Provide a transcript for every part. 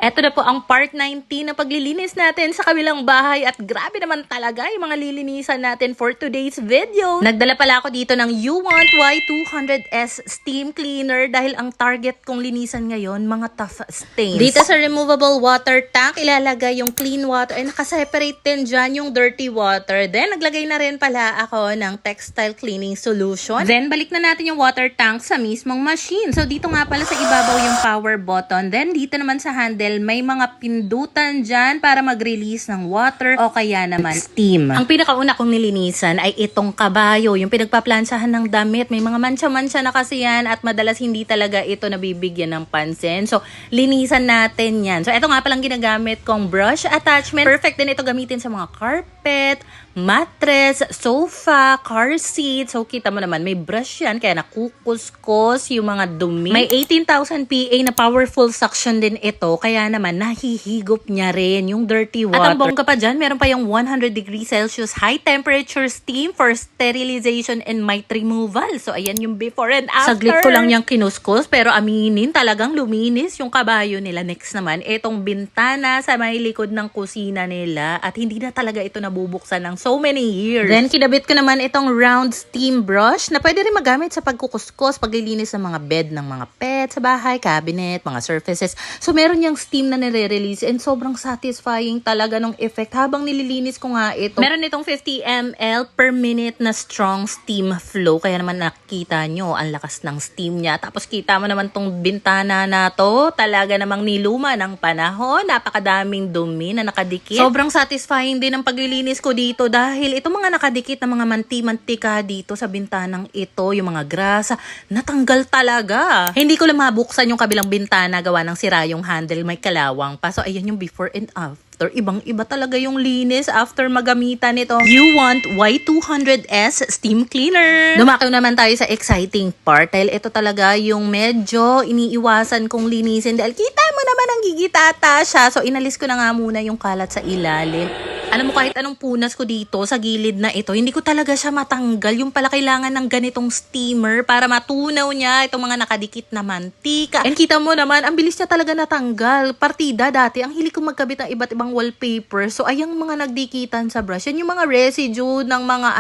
Eto na po ang part 19 na paglilinis natin sa kabilang bahay at grabe naman talaga yung mga lilinisan natin for today's video. Nagdala pala ako dito ng U-Want Y200S Steam Cleaner dahil ang target kong linisan ngayon, mga tough stains. Dito sa removable water tank, ilalagay yung clean water ay nakaseparate din dyan yung dirty water. Then naglagay na rin pala ako ng textile cleaning solution. Then balik na natin yung water tank sa mismong machine. So dito nga pala sa ibabaw yung power button. Then dito naman sa handle, may mga pindutan dyan para mag-release ng water o kaya naman steam. Ang pinakauna kong nilinisan ay itong kabayo, yung pinagpaplansyahan ng damit. May mga mancha-mancha na kasi yan at madalas hindi talaga ito nabibigyan ng pansin. So, linisan natin yan. So, ito nga palang ginagamit kong brush attachment. Perfect din ito gamitin sa mga carpet, mattress, sofa, car seat. So, kita mo naman, may brush yan kaya nakukuskos yung mga dumi. May 18,000 PA na powerful suction din ito. Kaya naman, nahihigop niya rin yung dirty water. At ang bongga pa dyan, meron pa yung 100 degrees Celsius high temperature steam for sterilization and mite removal. So, ayan yung before and after. Saglit ko lang yung kinuskus, pero aminin, talagang luminis yung kabayo nila. Next naman, itong bintana sa may likod ng kusina nila at hindi na talaga ito nabubuksan ng so many years. Then, kinabit ko naman itong round steam brush na pwede rin magamit sa pagkukuskos, paglilinis ng mga bed ng mga pet sa bahay, cabinet, mga surfaces. So, meron yung steam na nire-release and sobrang satisfying talaga ng effect habang nililinis ko nga ito. Meron itong 50 ml per minute na strong steam flow. Kaya naman nakita nyo, ang lakas ng steam niya. Tapos kita mo naman tong bintana na to. Talaga namang niluma ng panahon. Napakadaming dumi na nakadikit. Sobrang satisfying din ang paglilinis ko dito dahil itong mga nakadikit na mga manti-mantika dito sa bintanang ito, yung mga grasa, natanggal talaga. Hindi ko lang mabuksan yung kabilang bintana gawa ng sira yung handle, may kalawang pa. So, ayan yung before and after. Ibang-iba talaga yung linis after magamitan nito. U-Want Y200S Steam Cleaner. Dumako naman tayo sa exciting part dahil ito talaga yung medyo iniiwasan kong linisin dahil kita mo naman ang gigitata siya. So, inalis ko na nga muna yung kalat sa ilalim. Alam mo, kahit anong punas ko dito sa gilid na ito, hindi ko talaga siya matanggal. Yung pala kailangan ng ganitong steamer para matunaw niya itong mga nakadikit na mantika. And kita mo naman, ang bilis niya talaga natanggal. Partida dati, ang hilig kong magkabit ng iba't ibang wallpaper. So, ayang mga nagdikitan sa brush. Yan yung mga residue ng mga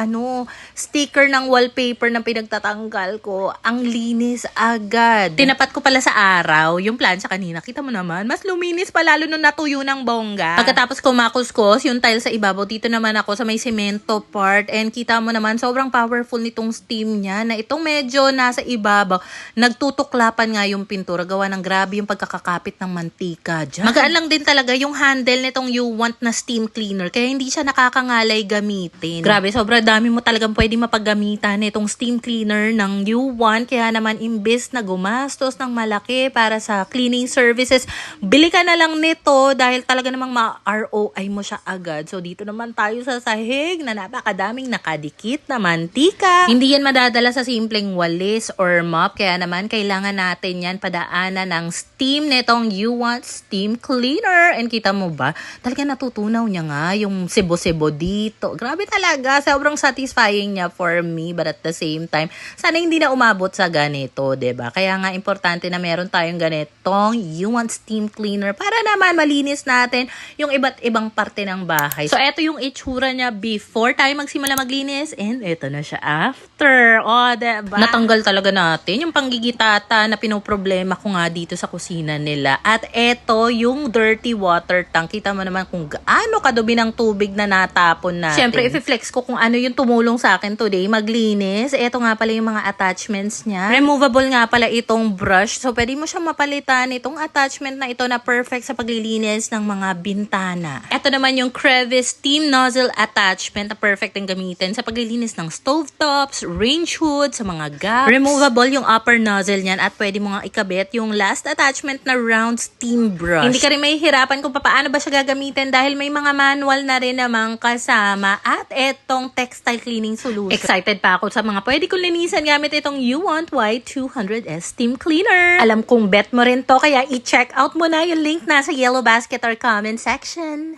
sticker ng wallpaper na pinagtatanggal ko. Ang linis agad. Tinapat ko pala sa araw, yung plancha kanina. Kita mo naman, mas luminis pa lalo nung natuyo ng bongga. Pagkatapos ko makuskos, yung tile sa ibabaw, dito naman ako sa may semento part and kita mo naman sobrang powerful nitong steam niya na itong medyo nasa ibabaw, nagtutuklapan nga yung pintura, gawa ng grabe yung pagkakakapit ng mantika dyan. Magaan lang din talaga yung handle nitong U-Want na steam cleaner kaya hindi siya nakakangalay gamitin. Grabe, sobrang dami mo talagang pwede mapaggamitan nitong steam cleaner ng U-Want kaya naman imbes na gumastos ng malaki para sa cleaning services, bili ka na lang nito dahil talaga namang ma-ROI mo siya agad. So, dito naman tayo sa sahig na napakadaming nakadikit na mantika. Hindi yan madadala sa simpleng walis or mop. Kaya naman, kailangan natin yan padaanan ng steam netong U-Want Steam Cleaner. And kita mo ba? Talaga natutunaw niya nga yung sebo-sebo dito. Grabe talaga. Sobrang satisfying niya for me. But at the same time, sana hindi na umabot sa ganito, diba? Kaya nga, importante na meron tayong ganitong U-Want Steam Cleaner para naman malinis natin yung iba't ibang parte ng bahay. So, eto yung itsura niya before tayo magsimula maglinis and eto na siya after. O, diba? Natanggal talaga natin yung panggigitata na pinoproblema ko nga dito sa kusina nila. At eto yung dirty water tank. Kita mo naman kung gaano kadumi ng tubig na natapon natin. Siyempre, i-flex ko kung ano yung tumulong sa akin today maglinis. Eto nga pala yung mga attachments niya. Removable nga pala itong brush. So, pwede mo siya mapalitan itong attachment na ito na perfect sa paglilinis ng mga bintana. Eto naman yung crevice steam nozzle attachment na perfect ang gamitin sa paglilinis ng stovetops, range hood, sa mga gaps. Removable yung upper nozzle niyan at pwede mo nga ikabit yung last attachment na round steam brush. Hindi ka rin mahihirapan kung paano ba siya gagamitin dahil may mga manual na rin namang kasama at etong textile cleaning solution. Excited pa ako sa mga pwede kong linisan gamit itong U-Want Y200S Steam Cleaner. Alam kong bet mo rin to kaya i-check out mo na yung link nasa yellow basket or comment section.